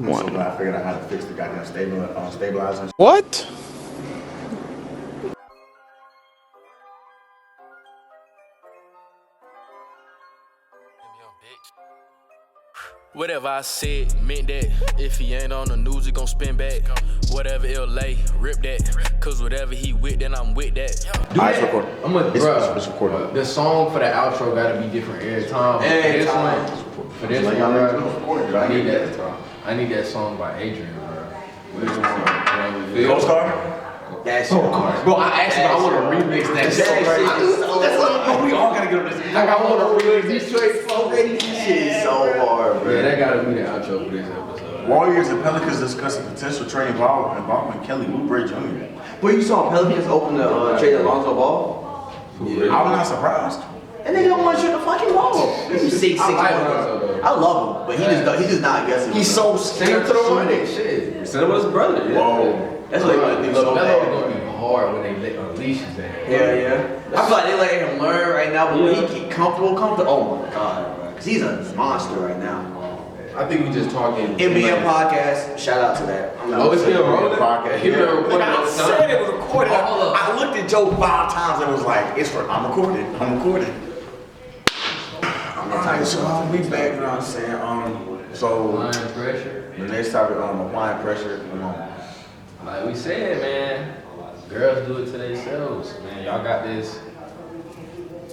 I'm so glad I figured out how to fix the goddamn stabilizer. What? Whatever I said meant that. If he ain't on the news, he gon' spin back. Whatever it'll lay, rip that. Cause whatever he with, then I'm with that. It's recording. I'm gonna, It's recording. the song for the outro gotta be different every time. For this one, bro, I need that song by Adrian, bro. Ghost Star? That's so hard. Bro, I asked him, I want to remix that shit. That's what we all gotta get on this. Like, I want to remix this shit so great. This shit is so hard, bro. Yeah, that gotta be the outro for this episode. Warriors and Pelicans discussing potential trade involvement Kelly Oubre Jr. But you saw Pelicans open the trade Alonzo Ball? Yeah. I'm not surprised. And they don't want to shoot the fucking ball. He's 6'6". I love him, but he just not guessing. He's so send him to the money. Shit. Send him with his brother. Yeah. Whoa. That's what they want to do so LaMelo bad. gonna be hard when they unleash his ass. Yeah. I feel like they letting him learn right now, but when he get comfortable, oh my god, bro. Because he's a monster right now. I think we just talking. NBA podcast, shout out to that. Oh, it's still rolling? He been recording I all the said time. it was recorded. I looked at Joe 5 times and was like, I'm recording. Alright, so we back, you know what I'm saying? So Applying pressure. the next topic, applying pressure, Like we said, man, girls do it to themselves, man. Y'all got this,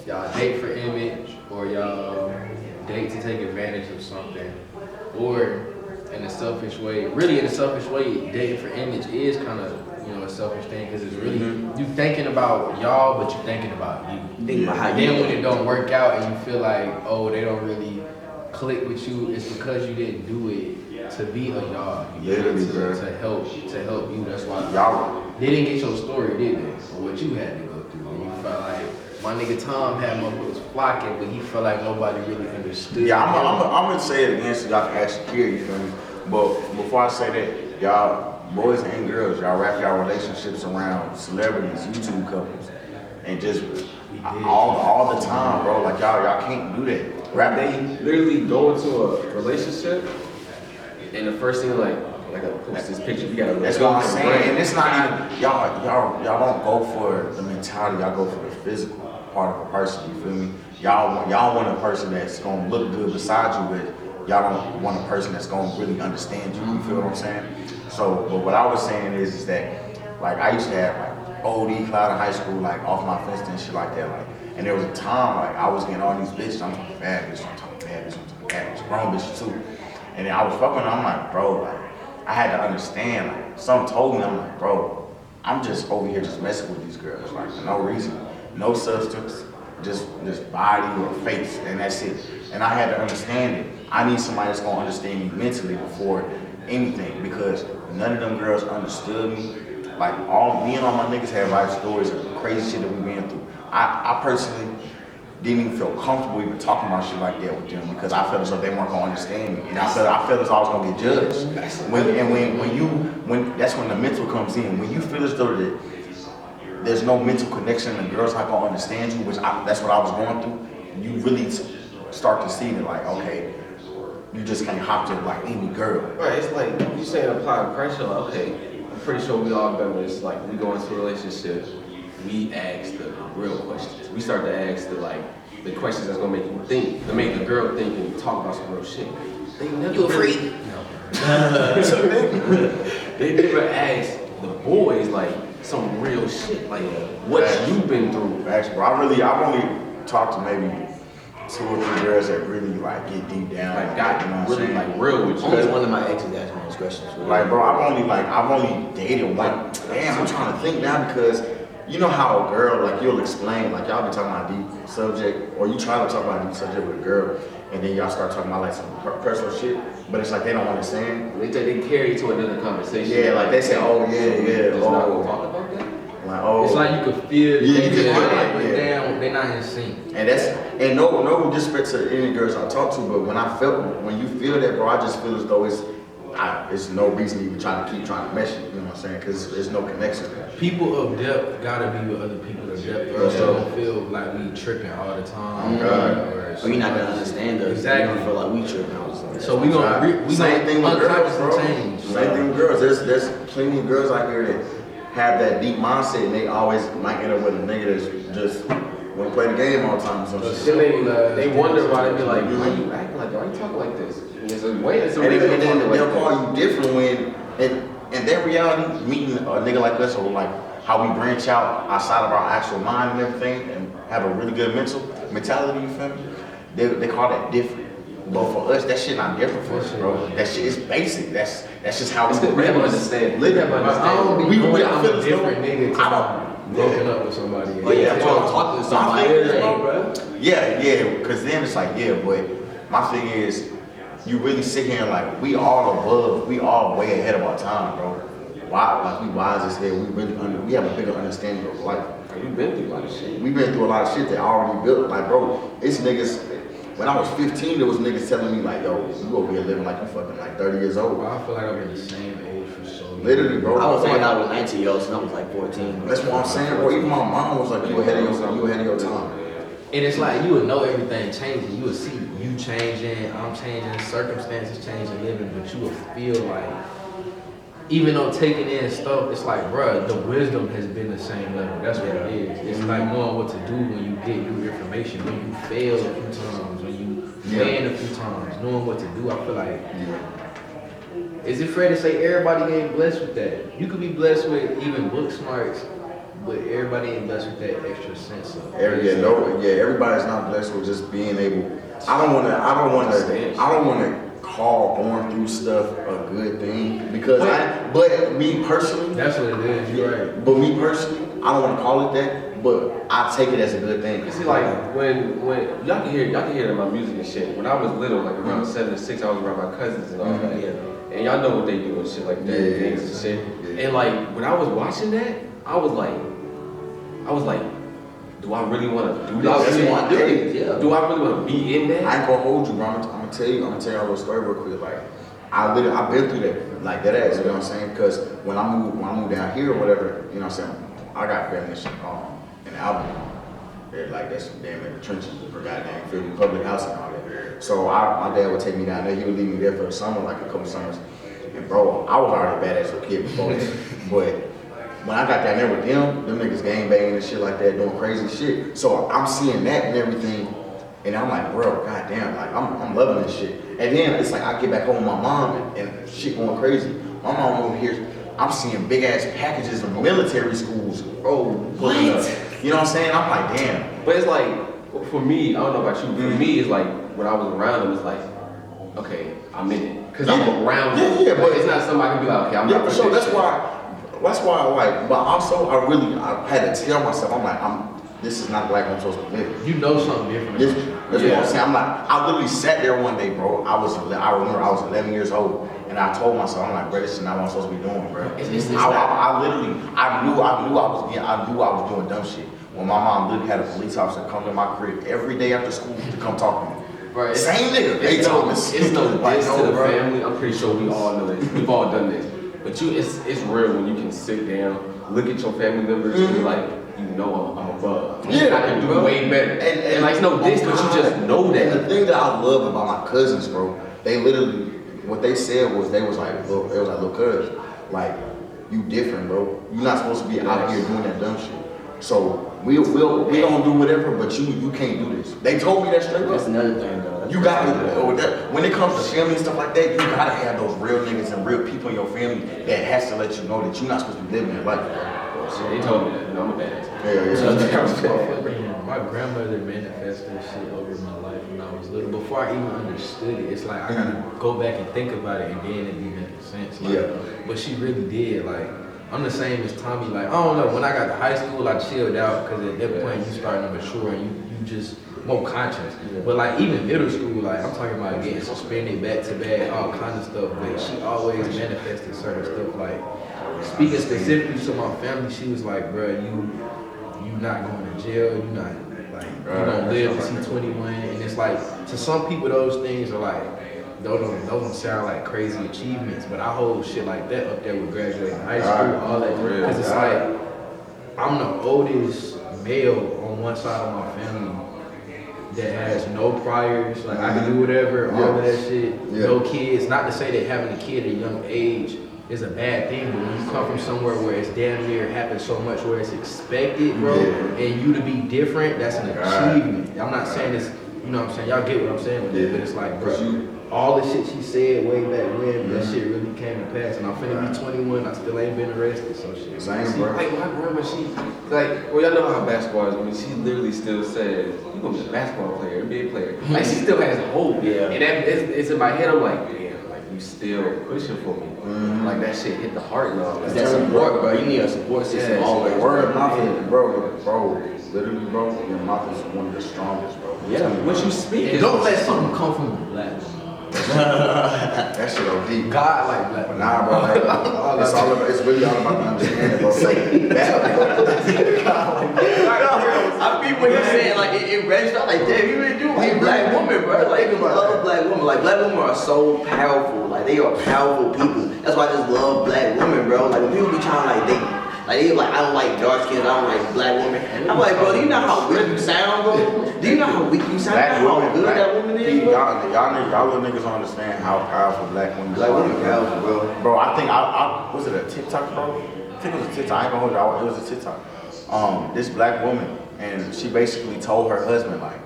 y'all date for image, or y'all date to take advantage of something, or in a selfish way. Really, in a selfish way, dating for image is kind of, a selfish thing, because it's really, you thinking about y'all, but you thinking about you. Think about how you Then when it don't work out and you feel like, oh, they don't really click with you, it's because you didn't do it to be a y'all. You did Literally, it bro. to help you. That's why y'all. they didn't get your story, did they? Or what you had to go through. And you felt like my nigga Tom had motherfuckers flocking, but he felt like nobody really understood. Yeah, I'm gonna say it again so y'all can actually hear, you feel me? But before I say that, y'all, boys and girls, y'all wrap y'all relationships around celebrities, YouTube couples, and just all the time, bro. Like y'all can't do that. They literally go into a relationship, and the first thing like I gotta post this picture. You gotta. That's what I'm saying. And it's not even y'all don't go for the mentality. Y'all go for the physical part of a person. You feel me? Y'all want a person that's gonna look good beside you, but y'all don't want a person that's gonna really understand you. You feel what I'm saying? So, but what I was saying is that like I used to have like OD Cloud in high school, like off my fence and shit like that. Like, and there was a time like I was getting all these bitches. I'm talking bad bitches. I'm talking bad bitches. I'm talking bad bitches. Grown bitches too. And then I was fucking. I'm like, bro, like. I had to understand, like, something told me, I'm like, bro, I'm just over here just messing with these girls, like, for no reason, no substance, just body or face, and that's it. And I had to understand it. I need somebody that's gonna understand me mentally before anything, because none of them girls understood me. Like, me and all my niggas had life stories of crazy shit that we been through. I personally didn't even feel comfortable even talking about shit like that with them because I felt as though they weren't gonna understand me, and I felt as though I was gonna get judged. When that's when the mental comes in. When you feel as though that there's no mental connection and the girl's not gonna understand you, that's what I was going through. You really start to see that, like, okay, you just can't hop to like any girl. Right. It's like you saying applying pressure. Like, okay, I'm pretty sure we all done this. Like we go into a relationship. We ask the real questions. We start to ask the questions that's gonna make you think, to make the girl think and talk about some real shit. They never You a freak? No. They never ask the boys like some real shit, like what you been through. Actually, bro, I've only talked to maybe 2 or 3 girls that really like get deep down, Like got you know what I'm really saying? like real with you. Only one of my exes asked me those questions. Like, bro, I've only dated one. Damn, I'm trying to think now because you know how a girl, like, you'll explain, like, y'all be talking about a deep subject, or you try to talk about a deep subject with a girl, and then y'all start talking about like some personal shit, but it's like they don't understand. They carry to another conversation. Yeah, like they say, oh yeah, Just not gonna talk about that. like, oh. It's like you could feel Yeah, you can feel it, but yeah. they're not in sync. And no disrespect to any girls I talk to, but when you feel that, bro, I just feel as though it's no reason you even trying to mesh it, you know what I'm saying? Because there's no connection. People of depth gotta be with other people of depth, or else they don't feel like we tripping all the time. Or you're not gonna understand us. Exactly. You don't feel like we tripping all the time. So we gonna Same thing with girls, bro. change there's plenty of girls out here that have that deep mindset and they always might end up with a nigga that's just wanna play the game all the time. So Then they wonder why they be like, why you acting like that? Why you talking like this? And it's a way, it's a and reason then to they'll talk call like you different when, and that reality, meeting a nigga like us, or like how we branch out outside of our actual mind and everything, and have a really good mentality, you feel me? They call that different. But for us, that shit not different for us, bro. That shit is basic. That's just how It's 'cause we have an understanding. Literally, I don't be we knowing I I'm feel a as though- different nigga till I I'm broken up with somebody. But yeah, that's I'm what I'm talking to My somebody. thing is, Hey, bro, yeah, because then it's like, yeah, but my thing is, you really sit here and like, we all above, we all way ahead of our time, bro. Why, like, we wise as hell, we have a bigger understanding of life. We've been through a lot of shit. We've been through a lot of shit that already built, like, bro, it's niggas, when I was 15, there was niggas telling me like, yo, you over here living like you fucking like 30 years old. I feel like I've been the same age for so long. Literally, bro. I was saying I was 19 years old, and I was like 14. That's what I'm saying, bro. Even my mom was like, you ahead of your time. And it's like you would know everything changing. You would see you changing, I'm changing, circumstances changing, living, but you would feel like, even though taking in stuff, it's like, bruh, the wisdom has been the same level. That's what it is. It's like knowing what to do when you get new information, when you fail a few times, when you win a few times, knowing what to do. I feel like, is it fair to say everybody ain't blessed with that? You could be blessed with even book smarts, but everybody ain't blessed with that extra sense of. Everybody's not blessed with just being able. I don't wanna call going through stuff a good thing because but me personally, That's what it is. You're right. but me personally, I don't wanna call it that, but I take it as a good thing. You see, like when y'all can hear it in my music and shit. When I was little, like around 7 or 6, I was around my cousins and all that. Yeah. And y'all know what they do and shit like that, Yeah, gangs and shit. yeah. And like when I was watching that, I was like, do I really want to do Y'all this? really shit? wanna do this, yeah. Do I really want to be in that? I ain't gonna hold you, bro. I'm gonna tell you a little story real quick. Like, I've been through that, like that ass. You know what I'm saying? Because when I moved down here or whatever, you know what I'm saying? I got family in Alabama. They're like that's damn in the trenches for goddamn feel me, public housing and all that. So my dad would take me down there. He would leave me there for the summer, like a couple summers. And bro, I was already a badass little kid before this, but when I got down there with them niggas gang banging and shit like that, doing crazy shit. So I'm seeing that and everything, and I'm like, bro, goddamn, like I'm loving this shit. And then it's like I get back home with my mom and shit going crazy. My mom over here, I'm seeing big ass packages of military schools. Pulling up. You know what I'm saying? I'm like, damn. But it's like, for me, I don't know about you, for me, it's like, when I was around them, it's like, okay, I'm in it. Because I'm around them. Yeah, but it's not somebody can be like, okay, I'm yeah, not for sure. this That's shit. why I like, but also I had to tell myself, I'm like, this is not the life I'm supposed to be living. You know something different. That's about what you. I'm saying. I'm like, I literally sat there one day, bro. I remember I was 11 years old, and I told myself, I'm like, bro, this is not what I'm supposed to be doing, bro. I literally, I knew I was doing dumb shit. When my mom literally had a police officer come to my crib every day after school to come talk to me. Right. Same nigga. Hey, Thomas. It's no Like, diss no, to the bro. family. I'm pretty sure we all know this. We've all done this. But it's real when you can sit down, look at your family members, and be like, you know I'm above. Yeah, I can do bro. way better. And like, it's no diss, but you just know And that. the thing that I love about my cousins, bro, they literally, what they said was, they was like, look, cuz, like, you different, bro. You're not supposed to be out here doing that dumb shit. So we don't do whatever, but you can't do this. They told me that straight That's up. another thing, though. You got when it comes to family and stuff like that, you gotta have those real niggas and real people in your family that has to let you know that you're not supposed to be living your life. They told me that. You know, I'm a badass. Yeah. My grandmother manifested shit over my life when I was little. Before I even understood it, it's like I gotta go back and think about it, and then it be making sense. Like, Yeah. But she really did. Like, I'm the same as Tommy. Like, I don't know. When I got to high school, I chilled out because at that point you starting to mature and you just more conscious. But like even middle school, like I'm talking about getting suspended back to back, all kinds of stuff. But she always manifested certain stuff. Like speaking specifically to my family, she was like, "Bruh, you not going to jail. You not like you don't live to see 21." And it's like to some people those things are like. Those don't sound like crazy achievements, but I hold shit like that up there with graduating high school, all that. Because it's like, I'm the oldest male on one side of my family that has no priors, like I can do whatever, all of that shit, no kids. Not to say that having a kid at a young age is a bad thing, but when you come from somewhere where it's damn near happens so much where it's expected, bro, and you to be different, that's an achievement. I'm not saying this, you know what I'm saying? Y'all get what I'm saying with it, but it's like, bro, all the shit she said way back when, that shit really came to pass. And I'm finna be 21, I still ain't been arrested, so shit. Same, bro. Like my grandma, she like, well, y'all know how basketball is. I mean, she literally still says, "You gonna be a basketball player, NBA player." Like she still has hope. Yeah. And that it's in my head. I'm like, damn, like you still pushing for me. Like that shit hit the heart and all that. That support, bro. You need a support system Yeah, always. Word of mouth, bro, literally, bro, your mouth is one of the strongest, bro. Yeah. What you speak And is don't let something come from a black woman. That shit OD. God like black women. Nah, bro, it's all about, it's really all about the understanding, bro. I feel what you're saying, like it registered, like damn, you really do like black women, bro. Like you love black women. Like black women are so powerful. Like they are powerful people. That's why I just love black women, bro. Like when people be trying to like they like I don't like dark skins, I don't like black women. I'm like, bro, do you know how weak you sound, bro? Do you know how weak you sound? Black You know how women, good that woman is, bro? y'all little niggas don't understand how powerful black women Black are. women powerful, bro. Bro, I think was it a TikTok, bro? I think it was a TikTok. I ain't gonna hold you. It was a TikTok. This black woman, and she basically told her husband, like,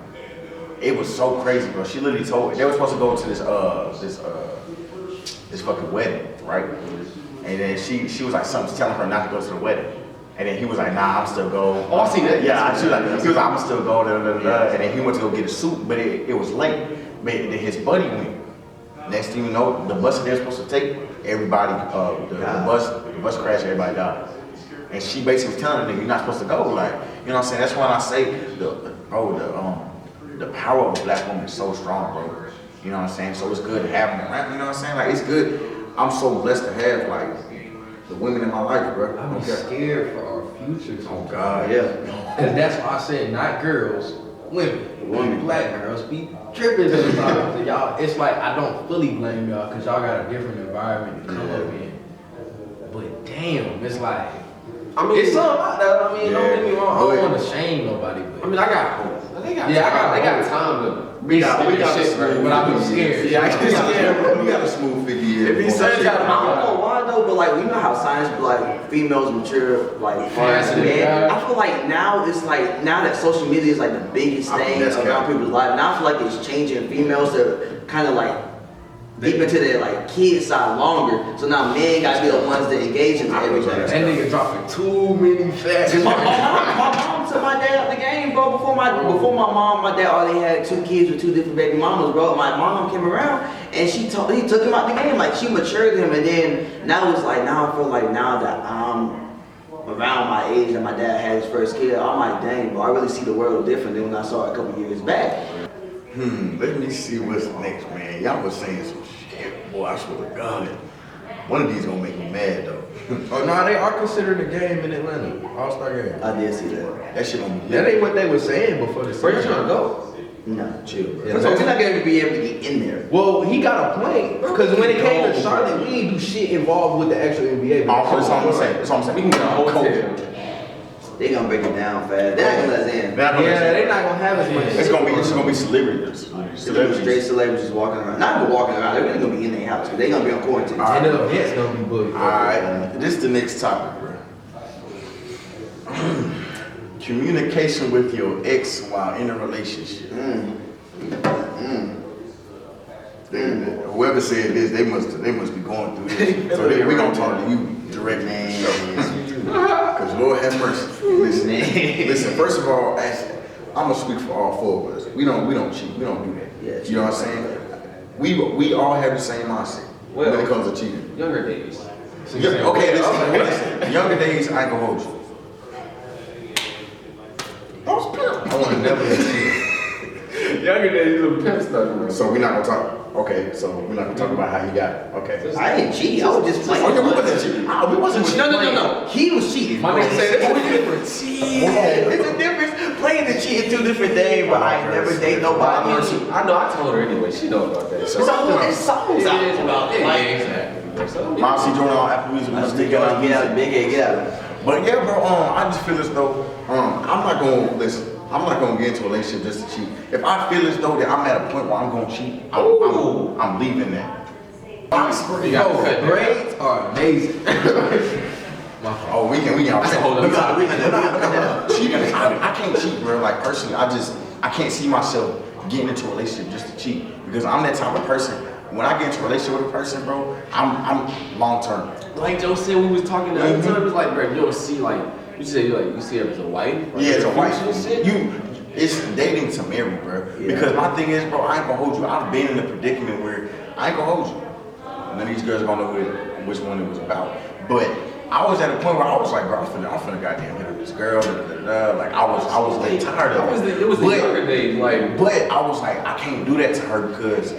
it was so crazy, bro. She literally told they were supposed to go to this fucking wedding, right? And then she was like something telling her not to go to the wedding. And then he was like, nah, I'm still go. Oh, I see that. Yeah, she was like, he was like, I'm still go, And then he went to go get a suit, but it was late. But then his buddy went. Next thing you know, the bus that they're supposed to take, everybody, the bus crashed, everybody died. And she basically was telling the nigga, you're not supposed to go. Like, you know what I'm saying? That's when I say, the power of a black woman is so strong, bro. You know what I'm saying? So it's good to have them around, you know what I'm saying? Like, it's good. I'm so blessed to have, like, the women in my life, bro. I'm scared for our future. Oh, God. Yeah. Cause that's why I said not girls, women. Women. Black girls be tripping sometimes. So y'all, it's like I don't fully blame y'all because y'all got a different environment to come up in. But damn, it's like I mean, it's something out there. I mean, don't get me wrong. I don't Yeah. want to shame nobody, but I mean, I got hope. They got time to We got shit, smooth but I'm figure scared. years. Yeah, I get scared. We got a smooth figure. It be such I don't know why though, but like you know how science be like females mature like faster than men. Yeah. I feel like now it's like now that social media is like the biggest I think thing that's around cap. people's lives. Now I feel like it's changing females to kind of like deep into their like kid side longer. So now men gotta be the ones that engage into everything. That nigga dropping too many facts. My mom took my dad out the game, bro. Before my mom, my dad already had 2 kids with 2 different baby mamas, bro. My mom came around and he took him out the game. Like she matured him, and then now it's like now I feel like now that I'm around my age and my dad had his first kid, I'm like, dang, bro, I really see the world different than when I saw it a couple years back. Let me see what's next, man. Y'all was saying some shit, boy. I swear to God. One of these gonna make me mad though. Oh no, they are considered a game in Atlanta, All-Star game. I did see that. That shit gonna be That ain't what they were saying before the Where you season. trying to go? No, chill, bro. Yeah, So man. we're not gonna be able to get in there. Well, he got a plane because when it came to Charlotte, we ain't do shit involved with the actual NBA. Oh, that's all I'm saying. That's all I'm saying. We can get a hotel. They gonna break it down fast. They're not gonna let us in. Yeah, they not gonna have as much. It's gonna be celebrities. It's gonna be straight celebrities walking around. Not even walking around. They're really gonna be in their house because they're gonna be on quarantine. And the event's gonna be booked. Alright, this is the next topic, bro. Communication with your ex while in a relationship. Whoever said this, they must be going through this. So we're gonna talk to you directly. Because Lord have mercy. Listen. First of all, I'm gonna speak for all 4 of us. We don't cheat. We don't do that. Yeah, you know what I'm saying? We all have the same mindset when it comes to cheating. Younger days. Yeah, okay, listen. Younger days, I ain't gonna hold you. I want to never cheat. Younger days, you little pimp stuff, bro. So we're not gonna talk. Okay, so we're not gonna talk about how you got it. Okay. I ain't cheating. I was just playing. Oh, yeah, we wasn't cheating. We wasn't cheating. No. He was cheating. My nigga said it's different. It's a difference. Playing and cheating 2 different things, but I ain't never date nobody. I know. I told her anyway. She knows about that. It's songs out about it. Like, Exactly. Mom, see Jordan on Apple Music. let's get out of big head, get out of it. But yeah, bro, I just feel as though I'm not gonna get into a relationship just to cheat. If I feel as though that I'm at a point where I'm gonna cheat, I'm leaving that. Grades are amazing. My fault. Oh, we can. That's a whole other topic. Cheating, I can't cheat, bro. Like personally, I can't see myself getting into a relationship just to cheat because I'm that type of person. When I get into a relationship with a person, bro, I'm long term. Like Joe said, we was talking the other time. It was like, bro, you don't see like you said, you see her as a wife. Like, Yeah, it's a wife. and shit. It's dating to marry, bro. Because my thing is, bro, I ain't gonna hold you. I've been in a predicament where I ain't gonna hold you. None of these girls are gonna know which one it was about. But I was at a point where I was like, bro, I'm finna goddamn hit up this girl. Like I was like tired of it. It was the younger days, like. But I was like, I can't do that to her because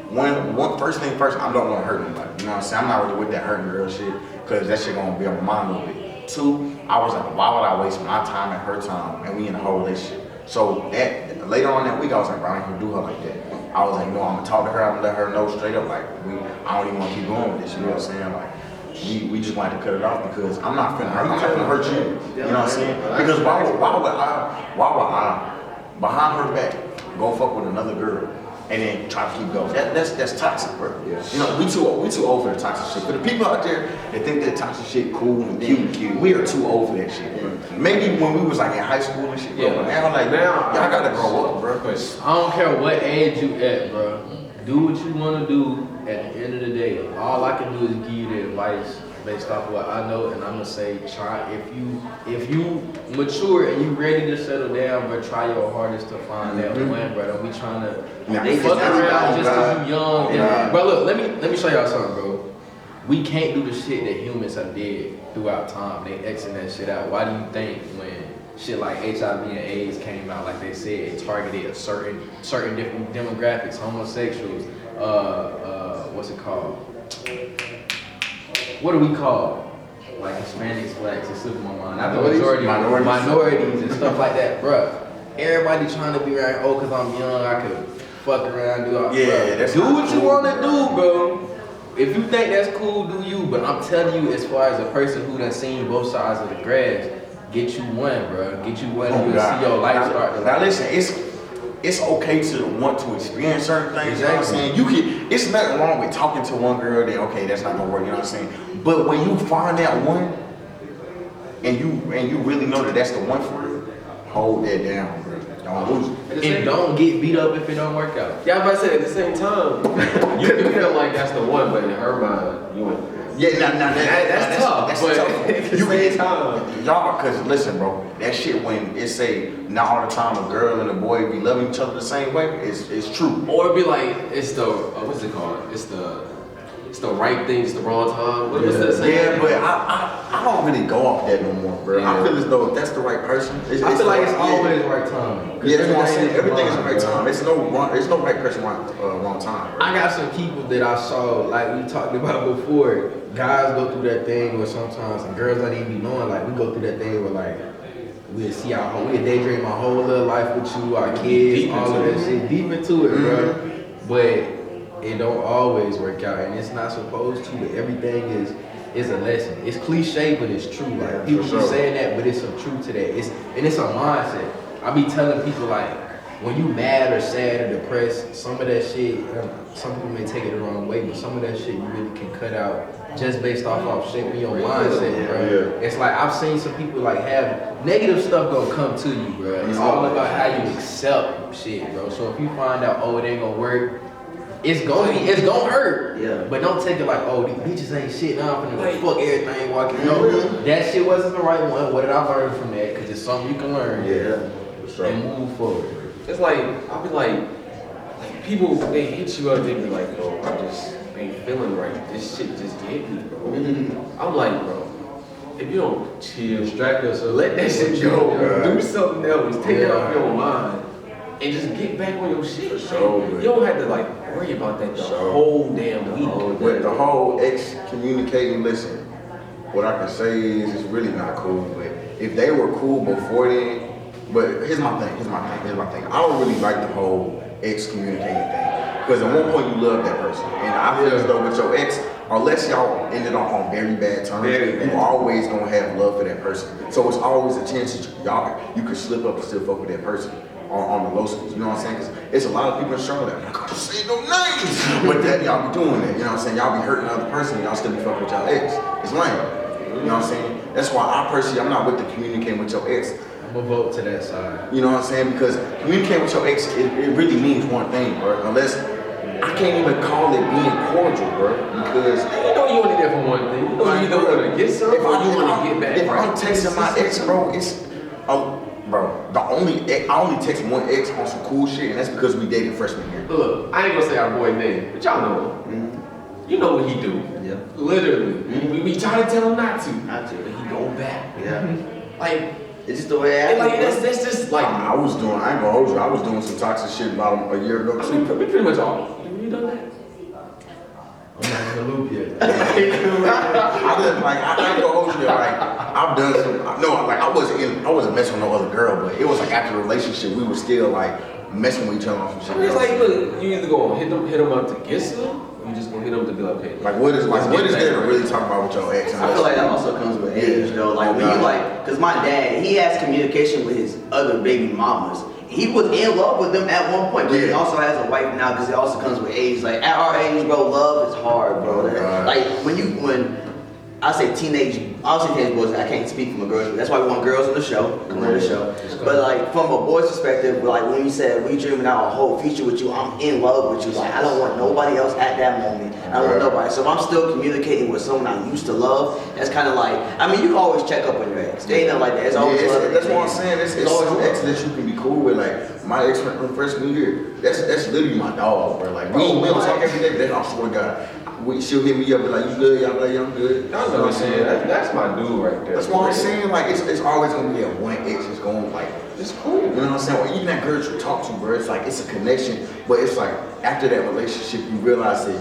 one first thing first, I don't want to hurt nobody. You know what I'm saying? I'm not really with that hurting girl shit because that shit gonna be on my mind a little bit. Two, I was like, why would I waste my time and her time and we in a whole relationship? So that later on that week, I was like, bro, I ain't gonna do her like that. I was like, no, I'm gonna talk to her. I'm gonna let her know straight up, like, I don't even want to keep going with this. You know what I'm saying? Like, we just wanted to cut it off because I'm not finna hurt you. You know what I'm saying? Because why would I behind her back go fuck with another girl and then try to keep going? That's toxic, bro. Yeah. You know, we too old for the toxic shit. For the people out there that think that toxic shit cool and cute, we are too old for that shit, bro. Maybe when we was like in high school and shit, bro. But now y'all gotta grow up, bro. I don't care what age you at, bro. Do what you want to do. At the end of the day, all I can do is give you the advice based off of what I know, and I'm gonna say, try if you mature and you ready to settle down, but try your hardest to find that one, bro. Don't be trying to fuck around just cause you young. Bro, look, let me show y'all something, bro. We can't do the shit that humans have did throughout time. They Xing that shit out. Why do you think when shit like HIV and AIDS came out, like they said, it targeted a certain different demographics, homosexuals, what's it called? What do we call? Like Hispanics, blacks, it's slipping my mind. Not the majority, minorities and stuff like that, bruh. Everybody trying to be right, oh, cause I'm young, I could fuck around, do all that's do not what you cool, wanna do, bro. If you think that's cool, do you, but I'm telling you, as far as a person who done seen both sides of the grass, get you one, bro. Get you one, and you'll see your life start to. Now listen, it's okay to want to experience certain things. Exactly. You know what I'm saying? It's nothing wrong with talking to one girl. Then okay, that's not gonna work. You know what I'm saying? But when you find that one, and you really know that that's the one for you, hold that down, bro. Don't lose it. And don't get beat up if it don't work out. Yeah, I'm about to say at the same time, you can feel like that's the one, but in her mind, you went. Yeah, that's tough. That's but tough. at the same time, Y'all, cause listen, bro, that shit when it say not all the time a girl and a boy be loving each other the same way, it's true. or it'd be like it's the what's it called? It's the right thing, it's the wrong time. What was that saying? Yeah, but I don't really go off that no more, bro. Yeah. I feel as though if that's the right person, I feel like it's always the right time. Yeah, that's what I'm saying. Everything is the right bro. time. It's no right person, wrong time, bro. I got some people that I saw, like we talked about before. Guys go through that thing where sometimes, and girls don't even be knowing, like we go through that thing where like we'll daydream my whole little life with you, our kids, Deep all of into that shit, deep into it, bro. But it don't always work out, and it's not supposed to. But everything is a lesson. It's cliche, but it's true. Like people for be sure. saying that, but it's some truth to that. It's a mindset. I be telling people like, when you mad or sad or depressed, some of that shit, some people may take it the wrong way, but some of that shit you really can cut out just based off shaping your mindset, bro. Yeah. It's like I've seen some people like have negative stuff gonna come to you, bro. It's all about how you accept shit, bro. So if you find out, oh, it ain't gonna work, it's gonna hurt. Yeah. But don't take it like, oh, these bitches ain't shit. Now I'm finna fuck everything walking. No, that shit wasn't the right one. What did I learn from that? Cause it's something you can learn. For sure. And move forward. it's like I'll be like people they hit you up, they be like, bro, I just ain't feeling right. This shit just hit me, bro. I'm like, bro, if you don't chill, Distract yourself. let that shit go, Yeah. do something else, take it Yeah. off your mind, and just get back on your shit. Sure, Like, man. you don't have to like worry about that the Sure. whole damn week. With the whole excommunicating, listen, what I can say is it's really not cool, but if they were cool before then, but here's my thing. I don't really like the whole excommunicating thing. Because at one point you love that person. And I feel as though with your ex, unless y'all ended up on very bad terms, you always gonna have love for that person. So it's always a chance that you could slip up and still fuck with that person. on the low schools. You know what I'm saying? Because it's a lot of people in Charlotte. I'm not gonna say no names, but that y'all be doing that. You know what I'm saying? Y'all be hurting another person. Y'all still be fucking with y'all ex. It's lame. You know what I'm saying? That's why I personally, I'm not with the communicating with your ex. I'm gonna vote to that side. You know what I'm saying? Because communicating with your ex, it really means one thing, bro. Unless I can't even call it being cordial, bro. Because You know you only there for one thing. You know you either want to get some or you want to get back. If I'm texting my ex, bro, it's bro. I only text one ex on some cool shit, and that's because we dated freshman year. Look, I ain't gonna say our boy name, but y'all know him. You know what he do. Yeah. Literally. We try to tell him not to. Not to. But he go back. Yeah. Like, It's just the way it and like happens. that's just like I ain't gonna hold you. I was doing some toxic shit about a year ago I mean, too. we pretty much all. You done that? I'm not in the loop yet. I ain't gonna hold you. Like I've done some. No, like I wasn't messing with no other girl, but it was like after the relationship, we were still like messing with each other on some I mean, shit. it's like, look, you either gonna hit them up to get some, or you just gonna hit them to be like, okay. Like what is there to really talk about with your ex? I feel like that also comes with age, though. Like when you like, cause my dad, he has communication with his other baby mamas. He was in love with them at one point, but he Yeah. also has a wife now because it also comes with age. Like at our age, bro, love is hard, bro. Right. Like when I say teenage boys, I can't speak from a girl's, but that's why we want girls on the show, come on the show. But like from a boy's perspective, like when you said we dreaming out a whole future with you, I'm in love with you. Like I don't want nobody else at that moment. I don't want nobody. So if I'm still communicating with someone I used to love, that's kind of like, I mean, you can always check up on your ex. There ain't nothing like that. It's always love. That's what I'm saying. It's always some love. ex that you can be cool with. Like my ex from freshman year, that's literally my dog, bro. Like we don't talk every day, but then I swear to God, she'll hit me up and like, you good? Y'all like, yeah, I'm good. Y'all know what I'm saying? That's my dude right there. That's what I'm saying. Like it's always gonna be at one ex. It's going like It's cool. you know what I'm saying? Well, even that girl you talk to, bro, it's like it's a connection, but it's like after that relationship, you realize that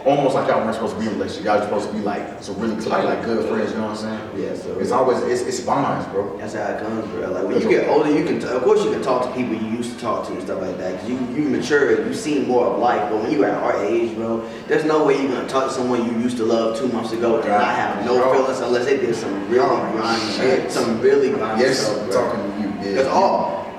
almost like y'all weren't supposed to be in a relationship. Y'all supposed to be like some really tight, like good friends. You know what I'm saying? Yeah, so It's always it's bonds, bro. that's how it comes, bro. Like when you get older, you can, of course, you can talk to people you used to talk to and stuff like that. Cause you mature, you see more of life. But when you at our age, bro, there's no way you're gonna talk to someone you used to love 2 months ago and not have no feelings unless they did some really grimy shit, some really grimy Yes, stuff, bro. talking to you. Yeah. Cause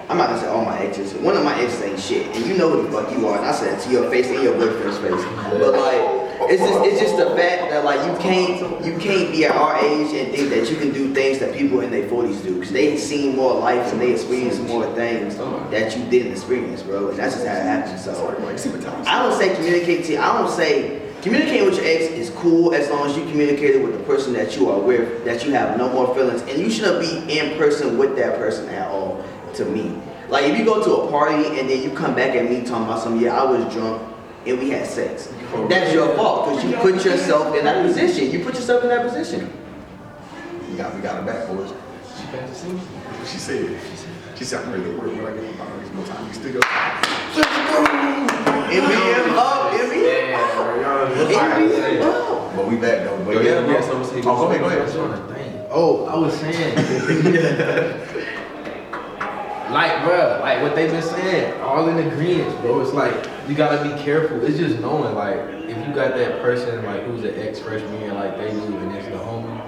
I'm not gonna say all my exes. One of my exes ain't shit, and you know who the fuck you are. And I said it to your face and your boyfriend's face. But like, it's just the fact that like you can't be at our age and think that you can do things that people in their 40s do, because they seen more life and they experienced more things that you didn't experience, bro. And that's just how it happens. So I don't say communicate to. I don't say. Communicating with your ex is cool as long as you communicated with the person that you are with, that you have no more feelings, and you shouldn't be in person with that person at all, to me. Like if you go to a party and then you come back at me talking about something, yeah, I was drunk and we had sex. That's your fault because you put yourself in that position. You put yourself in that position. We got it back, boys. She back to see me? She said, I'm ready to work when I get my body more time. You still go. MBM up, MBM up. But we back though. But Yeah, bro. yeah, so let's see. Go ahead. Oh, I was saying, like, bruh, like what they been saying, all in agreement, bro. It's like you gotta be careful. It's just knowing, like, if you got that person like who's an ex freshman year, like they do, and it's the homie,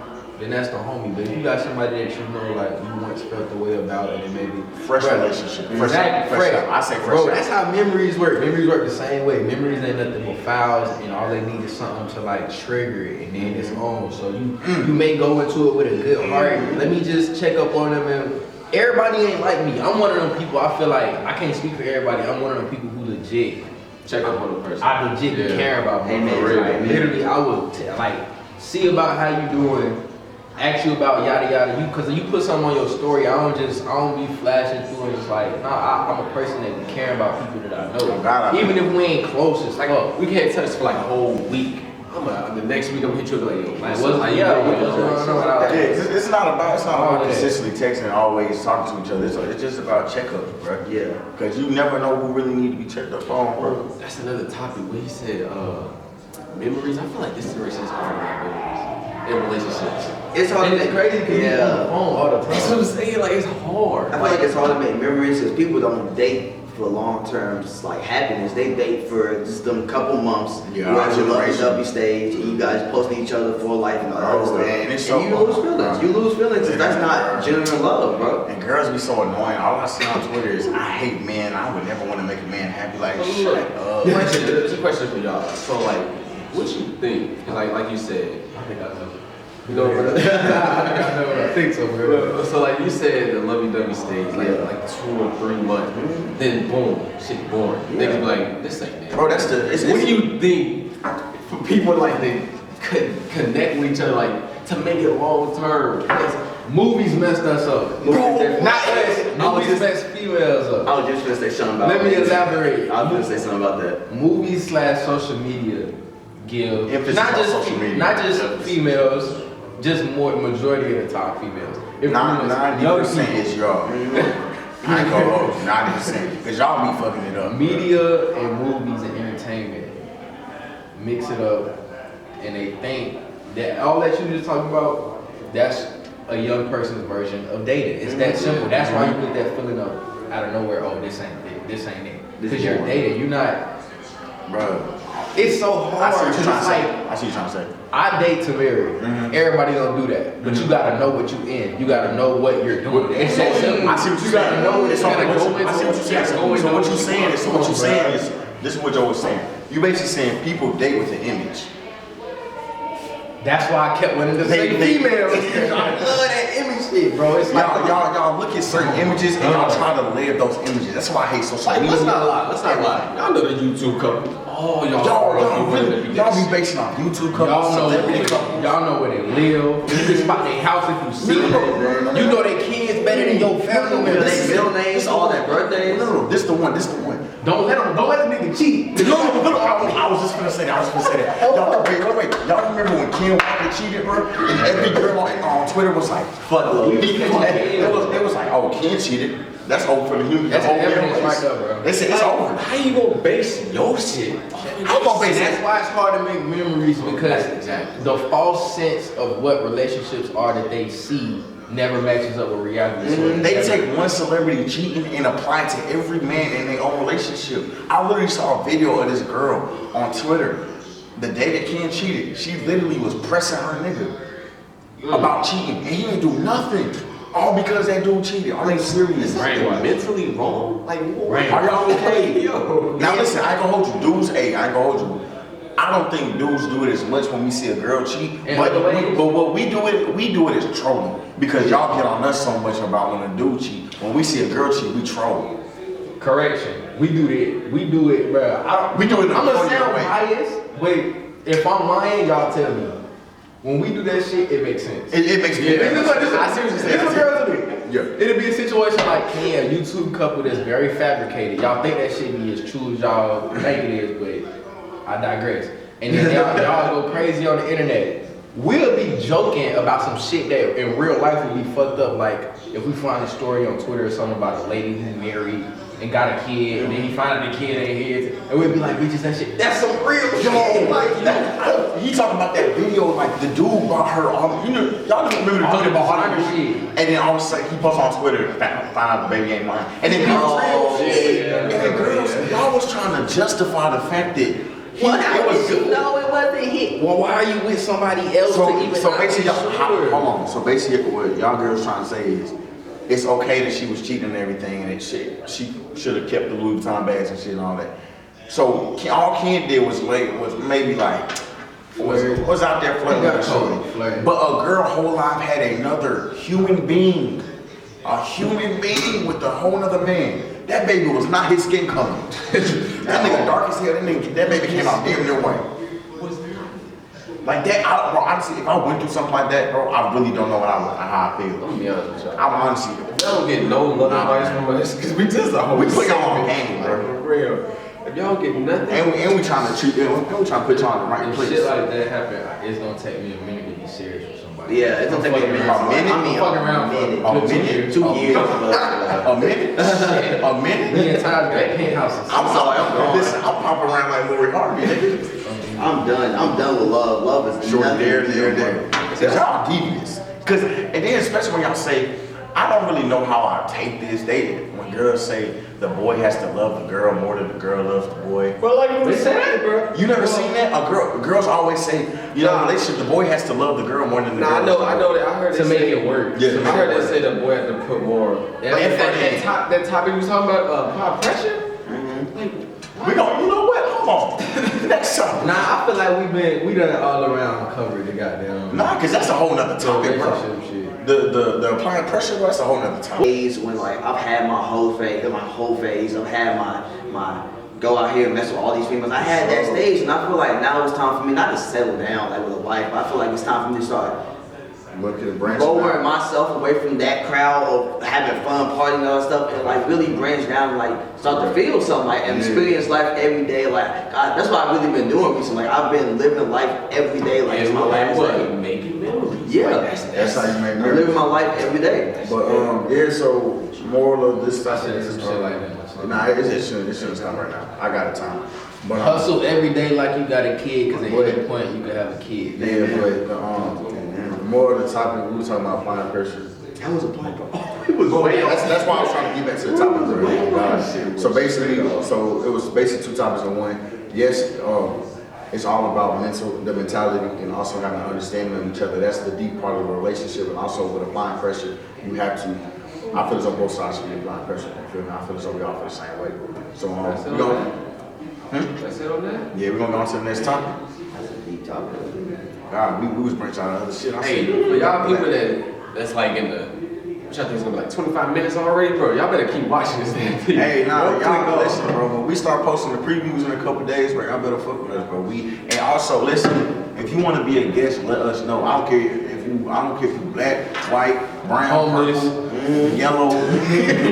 then that's the homie. But if you got somebody that you know, like you once felt the way about, and then maybe Fresh bruh, relationship. Exactly, fresh. I say fresh. Bro, that's how memories work. Memories work the same way. Memories ain't nothing but files, and all they need is something to like trigger it, and then it's on. So you may go into it with a good heart. Let me just check up on them, and everybody ain't like me. I'm one of them people. I feel like I can't speak for everybody. I'm one of them people who legit. Check up on the person. I legit care about Amen. motherfuckers. Like, Amen. literally, I would like see about how you doing. Ask you about yada yada. Cause you put something on your story. I don't be flashing through and it's like, nah. I'm a person that be caring about people that I know. God, I Even if we ain't close, it's Like, like, we can't touch for like a whole week. The next week I'm gonna hit you up like, yo, like what's what's going on? Yeah, it's not about Oh, yeah. consistently texting and always talking to each other. It's just about checkups, bro. Yeah. Because you never know who really need to be checked up on, bro. That's another topic where he said memories. I feel like this generation is hard about memories in relationships. It's hard And to it's make. crazy because you on the phone all the That's what time. I'm saying. Like it's hard. I feel like it's hard to make memories because people don't date for long-term like happiness. They date for just them couple months. Yeah, you're our at the generation. lovey-dovey stage, and you guys posting each other for life and all that Bro, stuff. man, it's and so you lose hard, feelings. bro. You lose feelings if that's not genuine love, bro. And girls be so annoying. All I see on Twitter is, I hate men. I would never want to make a man happy. Like, shut up. It's a question for y'all. So like, what you think? Like you said, I think I know. you know, I think I know what I think so, bro. so like you said, the lovey-dovey stage, like 2 or 3 months, then boom, shit boring. Niggas be like, this ain't it. Bro, that's the. What do you think for people like they could connect with each other, like to make it long term? Because Movies messed us up. Bro, Not us. Movies messed females up. I was just gonna say something about Let me elaborate. I was gonna say something about that. Movies / social media give Emphasis not on just social media. not just females, just more majority of the time females. If females, young 90% people, is y'all. I ain't gonna hold you, 90%. Because y'all be fucking it up. media and movies and entertainment mix it up, and they think that all that you just talking about, that's a young person's version of dating. It's that simple. That's why you get that feeling of out of nowhere. Oh, this ain't it. This ain't it. Because you're dating. You're not. Bro, It's so I hard. see what you're trying to It's say. like I see what you're trying to say. I date to marry. Everybody don't do that, but you gotta know what you in. You gotta know what you're doing. It's that simple. I see what you're You gotta saying. know. It's You on gotta what go you- into. I see what you're saying. So what you're saying is, Come on, bro. this is what Joe was saying. You basically saying people date with an image. That's why I kept wanting to say They- females. I love that image shit, bro. It's like Y'all look at certain images and y'all try to live those images. That's why I hate social like, media. let's not lie. Let's not lie. Y'all know the YouTube couple. Oh, Y'all be basing off YouTube couples, y'all celebrity couples. know where they live. You can spot their house if you see them. You know their kids better than your family members. Their middle names, all their birthdays. No, this the one. Don't let a nigga cheat. No, I was just gonna say that. Y'all, wait. Y'all remember when Ken Walker cheated, bro? And every girl on Twitter was like, Fuck love. it was like, oh, Ken cheated. That's over for the human. That's whole evidence race. right there, bro. They said it's over. How you gonna base your shit? I'm gonna base That's it. why it's hard to make memories because Exactly. the false sense of what relationships are that they see never matches up with reality. So They take one celebrity cheating and apply it to every man in their own relationship. I literally saw a video of this girl on Twitter. The day that Ken cheated, she literally was pressing her nigga about cheating, and he didn't do nothing. All because that dude cheated. Are they serious? Mentally wrong? Like, Right. Are y'all okay? Yo. Now listen, I ain't gonna hold you. Dudes, hey, I ain't gonna hold you. I don't think dudes do it as much when we see a girl cheat. In But, other ways. but what we do it as trolling. Because y'all get on us so much about when a dude cheat. When we see a girl cheat, we troll. correction, we do it, bro. We do it in a I'm gonna funny sound way. biased, but if I'm lying, y'all tell me. When we do that shit, it makes sense. It makes me. This is what I see what you're saying. This is what girls do. Yeah. It'll be a situation like Ken, a YouTube couple that's very fabricated. Y'all think that shit be as true as y'all think it is, but I digress. And then y'all go crazy on the internet. We'll be joking about some shit that in real life would be fucked up. Like if we find a story on Twitter or something about a lady who married and got a kid, and then he find out the kid ain't his, and we'd be like, bitches, that shit, that's some real shit. Like that. He talking about that video, like the dude brought her on. You know, y'all don't remember the All video the about designer her shit. And then all of a sudden he posts on Twitter, find out the baby ain't mine. And then girls, and then girls, y'all was trying to justify the fact that it was good. No, it wasn't hit. Well, why are you with somebody else to even? So basically, y'all, sure. hold on. So basically, what y'all girls trying to say is, it's okay that she was cheating and everything, and that shit, she should have kept the Louis Vuitton bags and shit and all that. So all Ken did was maybe like was out there flirting with her shorty. Flirting. But a girl whole life had another human being, with a whole nother man. That baby was not his skin color. That nigga dark as hell. That baby came out damn near white. Like that, bro. Honestly, if I went through something like that, bro, I really don't know how I feel. I'm gonna be honest with y'all. I'm honestly, I don't get no love advice from us because we just a whole we put y'all on segment, game, like, bro. for real. If y'all get nothing, And we trying to treat them. And we trying to put y'all in the right If place. shit like that happen, it's gonna take me a minute to be serious with somebody. Yeah, it's gonna take me a minute. A minute? I mean, Fucking around for a good 2 minute, years. 2 years. A minute? A Me minute? and Tyler got penthouses. I'm sorry. Listen, I'm popping around like Lori Harvey. Nigga. I'm done. I'm done with love. Love is Short nothing. there. Cause y'all devious. Cause and then especially when y'all say, I don't really know how I take this. When girls say the boy has to love the girl more than the girl loves the boy. Bro, like what we said, bro. You never seen that? Girls always say, you know, relationship, the boy has to love the girl more than the girl. I know that. I heard To they make say, it work. Yeah, I heard they say the boy had to put more. That topic we was talking about, apply pressure. We gon', you know what? Hold on. Next time. Nah, I feel like we done all around covered the goddamn. Nah, cause that's a whole nother topic, bro. relationship shit. The applying pressure, bro, that's a whole nother topic. Days when like I've had my whole phase, I've had my go out here and mess with all these females. I had that stage, and I feel like now it's time for me not to settle down like with a wife, but I feel like it's time for me to start Look at the branch. lowering myself away from that crowd of having fun, partying and all that stuff, and like really branch down and like start to feel something, like and experience life every day. Like God, that's what I've really been doing recently. Like I've been living life every day, like it's my last day. Making memories. Yeah, That's how you make I'm memories. living my life every day. But yeah, so moral of this I topic said is some shit like that. Nah, it shouldn't stop right now. I got a time. But Hustle every day like you got a kid, cause at any point you could have a kid. yeah, but the more of the topic we were talking about applying pressure. That was a plan, bro. That's why I was trying to get back to the topic. So basically, so it was basically two topics in one. Yes, it's all about the mentality, and also having an understanding of each other. That's the deep part of the relationship, and also with applying pressure, you have to. I feel as though both sides should be applying pressure. You feel me? I feel as though we all feel the same way. So we go. That's it on that? Yeah, we're gonna go on to the next topic. That's a deep topic. God, we was branching out of other shit. Hey, for y'all people that's like in the, which I think is gonna be like 25 minutes already, bro. Y'all better keep watching this damn thing. Hey, nah, Don't y'all click off. listen, bro. When we start posting the previews in a couple days, bro, y'all better fuck with us, bro. And also listen, if you want to be a guest, let us know. I don't care if you black, white, brown, Homeless. purple, yellow,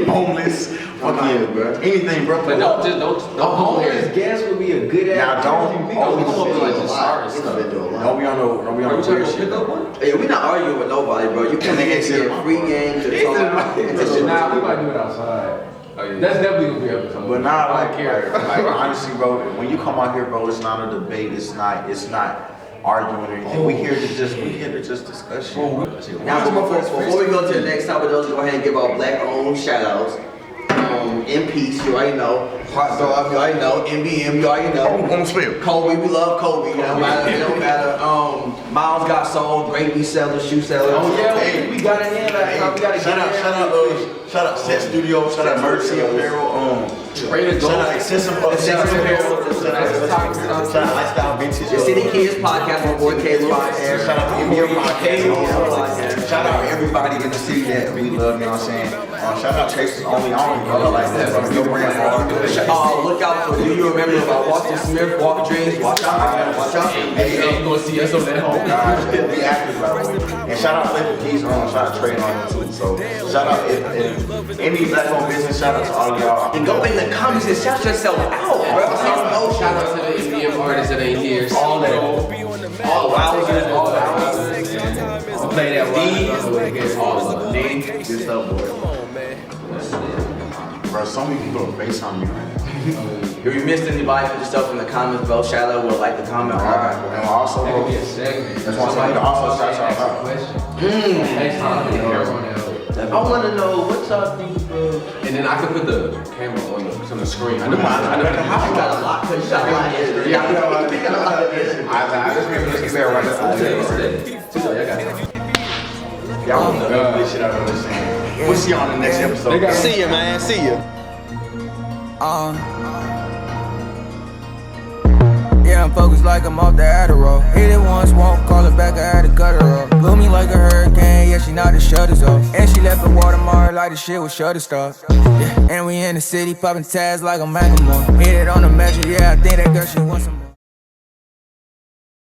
homeless, fucking bro. anything, bro. But don't Homeless guest would be a good Now ass. don't We gonna always be like just sorry It's stuff. been doing a lot. don't be on the weird shit. Pick up one? Hey, we're not arguing with nobody, bro. You come in here to get a free game to talk. Nah, we might do it outside. Oh, yeah. That's definitely gonna be an episode. But nah, I like, don't care. like honestly, bro, when you come out here, bro, it's not a debate. It's not arguing or anything. We here to just discuss shit. Now, before we go to the next topic, let's go ahead and give our black-owned shout-outs. In Peace, you already know. Heart Dog, you already know. NBM, you already know. Home spill. Kobe, we love Kobe. It don't matter. Miles got sold, great reseller, shoe seller. Oh yeah, Hey. we got it in last time. We gotta Shout out Set Studio, shout out Mercy Apparel, Trader shout out Gold. Accessible Apparel, shout out Lifestyle Vintage. The City Kids podcast, my boy Caleb. Shout out the NBA podcast. Shout out everybody in the city that we love, you know what I'm saying? Shout out Chase's Only On, bro, like that, bro. Your brand hard. Look out for, do you remember about Washington Smith, Walk Dreams? Watch out, watch out. Hey, you gonna see us on that home. Guys, we active, by the way. And shout out Flippin' Keys, shout out Trey on too. So shout out if any black-owned business, shout out to all of y'all. And go in the comments and shout yourself out, bro. Shout out to the NBM artists that ain't here. All that. All wowzers, all I'll play that one. Good stuff, boy. Bro, so many people are based on me right now. If you missed anybody, put yourself in the comments, bro. Shout out, we'll like the comment. Alright, and also, That could be bro, a segment. That's why somebody also shout y'all out. Question. Next time, we can on that. I want to know what y'all think, bro. And then I can put the camera on the screen. I know. You got a lot, cause you got a lot of history. Yeah, I know. You got a lot of history. I just remember this there right now. Y'all want to know this shit out of this thing. We'll see y'all in the next episode. See ya, man. See ya. Yeah, I'm focused like I'm off the Adderall. Hit it once, won't call it back, I had to cut her off. Blew me like a hurricane, yeah, she knocked the shutters off. And she left the watermark like the shit was shutter stop. Yeah, and we in the city, popping tags like a Macklemore. Hit it on the measure, yeah, I think that girl, she wants some.